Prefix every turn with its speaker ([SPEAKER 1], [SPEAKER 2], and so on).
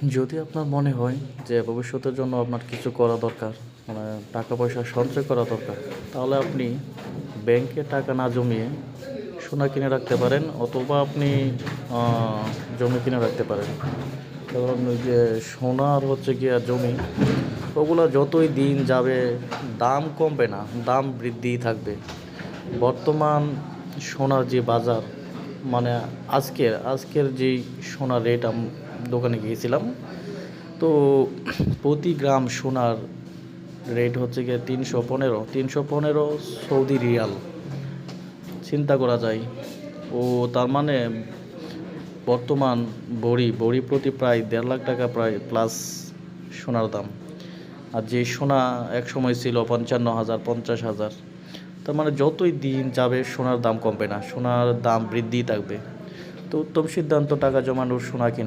[SPEAKER 1] যদি আপনার মনে হয় যে ভবিষ্যতের জন্য আপনার কিছু করা দরকার, মানে টাকা পয়সা সঞ্চয় করা দরকার, তাহলে আপনি ব্যাংকে টাকা না জমিয়ে সোনা কিনে রাখতে পারেন, অথবা আপনি জমি কিনে রাখতে পারেন। কারণ ওই যে সোনার হচ্ছে গিয়ে জমি, ওগুলো যতই দিন যাবে দাম কমবে না, দাম বৃদ্ধিই থাকবে। বর্তমান সোনার যে বাজার, মানে আজকের যেই সোনার রেট, দোকানে গিয়েছিলাম, তো প্রতি গ্রাম সোনার রেট হচ্ছে গিয়ে 315 সৌদি রিয়াল। চিন্তা করা যায়। ও তার মানে বর্তমান বড়ি প্রতি প্রায় 1.5 লাখ টাকা প্রায় প্লাস সোনার দাম। আর যে সোনা এক সময় ছিল 55,000 50,000, তার মানে যতই দিন যাবে সোনার দাম কমবে না, সোনার দাম বৃদ্ধিই থাকবে। তো উত্তম সিদ্ধান্ত টাকা জমানোর, সোনা কেনা।